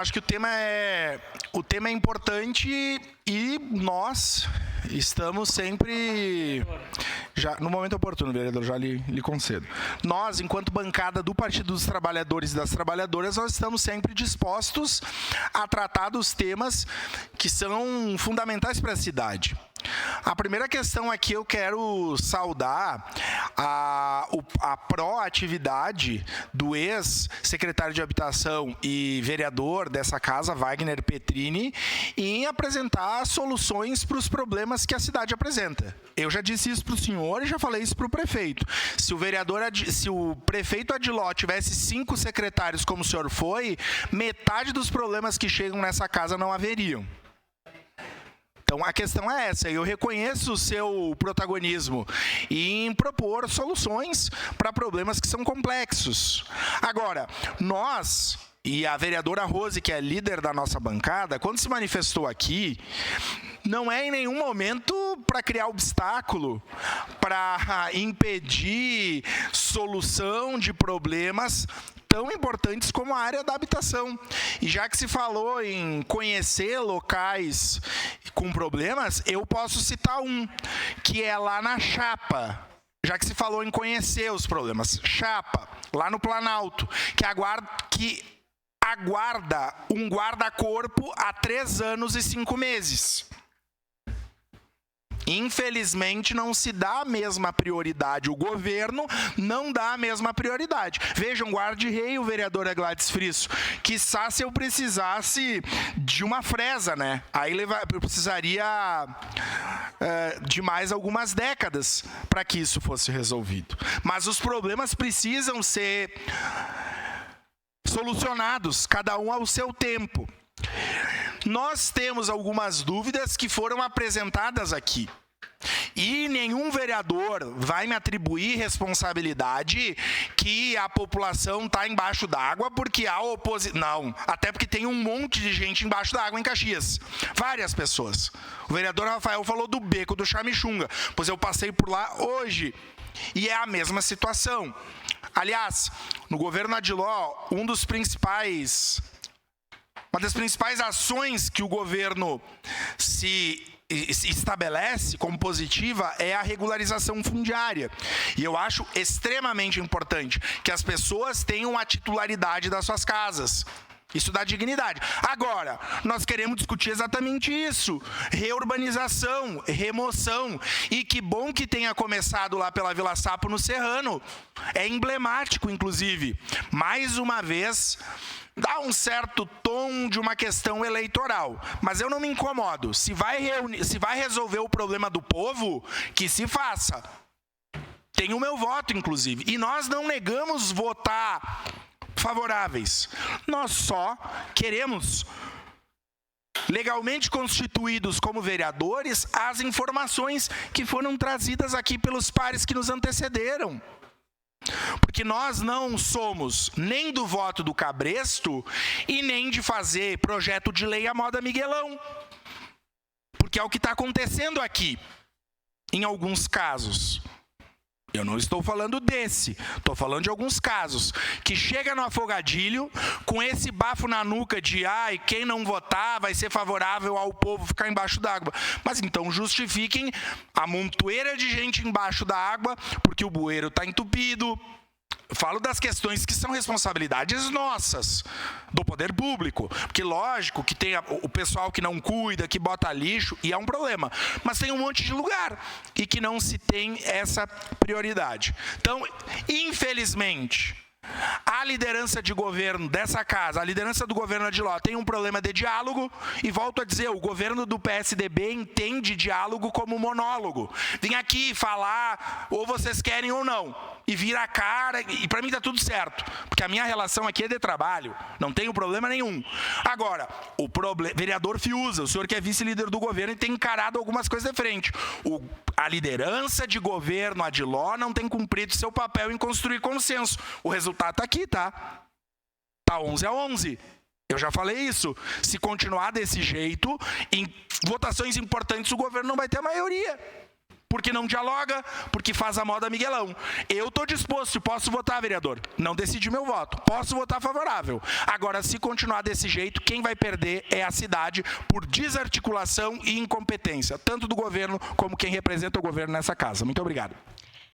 Acho que o tema é importante e nós estamos sempre... no momento oportuno, vereador, já lhe concedo. Nós, enquanto bancada do Partido dos Trabalhadores e das Trabalhadoras, nós estamos sempre dispostos a tratar dos temas que são fundamentais para a cidade. A primeira questão aqui eu quero saudar a proatividade do ex-secretário de Habitação e vereador dessa casa, Wagner Petrini, em apresentar soluções para os problemas que a cidade apresenta. Eu já disse isso para o senhor e já falei isso para o prefeito. Se o prefeito Adiló tivesse 5 secretários como o senhor foi, metade dos problemas que chegam nessa casa não haveriam. Então, a questão é essa. Eu reconheço o seu protagonismo em propor soluções para problemas que são complexos. Agora, nós e a vereadora Rose, que é líder da nossa bancada, quando se manifestou aqui, não é em nenhum momento para criar obstáculo, para impedir solução de problemas tão importantes como a área da habitação. E já que se falou em conhecer locais com problemas, eu posso citar um, que é lá na Chapa. Já que se falou em conhecer os problemas. Chapa, lá no Planalto, que aguarda um guarda-corpo há 3 anos e 5 meses. Infelizmente, não se dá a mesma prioridade. O governo não dá a mesma prioridade. Vejam, guarda-rei, o vereador Gladys Frisso, quiçá se eu precisasse de uma fresa, né? Aí eu precisaria de mais algumas décadas para que isso fosse resolvido. Mas os problemas precisam ser solucionados, cada um ao seu tempo. Nós temos algumas dúvidas que foram apresentadas aqui. E nenhum vereador vai me atribuir responsabilidade que a população está embaixo d'água porque há oposição. Não, até porque tem um monte de gente embaixo d'água em Caxias. Várias pessoas. O vereador Rafael falou do beco do Chamixunga, pois eu passei por lá hoje. E é a mesma situação. Aliás, no governo Adiló, uma das principais ações que o governo se estabelece como positiva é a regularização fundiária. E eu acho extremamente importante que as pessoas tenham a titularidade das suas casas. Isso dá dignidade. Agora, nós queremos discutir exatamente isso. Reurbanização, remoção. E que bom que tenha começado lá pela Vila Sapo no Serrano. É emblemático, inclusive. Mais uma vez, dá um certo tom de uma questão eleitoral. Mas eu não me incomodo. Se vai resolver o problema do povo, que se faça. Tem o meu voto, inclusive. E nós não negamos votar favoráveis. Nós só queremos, legalmente constituídos como vereadores, as informações que foram trazidas aqui pelos pares que nos antecederam. Porque nós não somos nem do voto do cabresto e nem de fazer projeto de lei à moda Miguelão. Porque é o que está acontecendo aqui, em alguns casos. Eu não estou falando desse, estou falando de alguns casos, que chega no afogadilho com esse bafo na nuca de quem não votar vai ser favorável ao povo ficar embaixo d'água. Mas então justifiquem a montoeira de gente embaixo da água porque o bueiro está entupido. Falo das questões que são responsabilidades nossas, do poder público. Porque lógico que tem o pessoal que não cuida, que bota lixo, e é um problema. Mas tem um monte de lugar e que não se tem essa prioridade. Então, infelizmente, a liderança de governo dessa casa, a liderança do governo Adiló tem um problema de diálogo e volto a dizer, o governo do PSDB entende diálogo como monólogo. Vem aqui falar ou vocês querem ou não e vira a cara e para mim tá tudo certo, porque a minha relação aqui é de trabalho, não tenho problema nenhum. Agora, o vereador Fiuza, o senhor que é vice-líder do governo e tem encarado algumas coisas de frente. A liderança de governo Adiló não tem cumprido seu papel em construir consenso. O resultado está aqui, tá? Tá 11-11. Eu já falei isso. Se continuar desse jeito, em votações importantes o governo não vai ter maioria. Porque não dialoga, porque faz a moda Miguelão. Eu estou disposto, posso votar, vereador. Não decidi meu voto. Posso votar favorável. Agora, se continuar desse jeito, quem vai perder é a cidade por desarticulação e incompetência, tanto do governo como quem representa o governo nessa casa. Muito obrigado.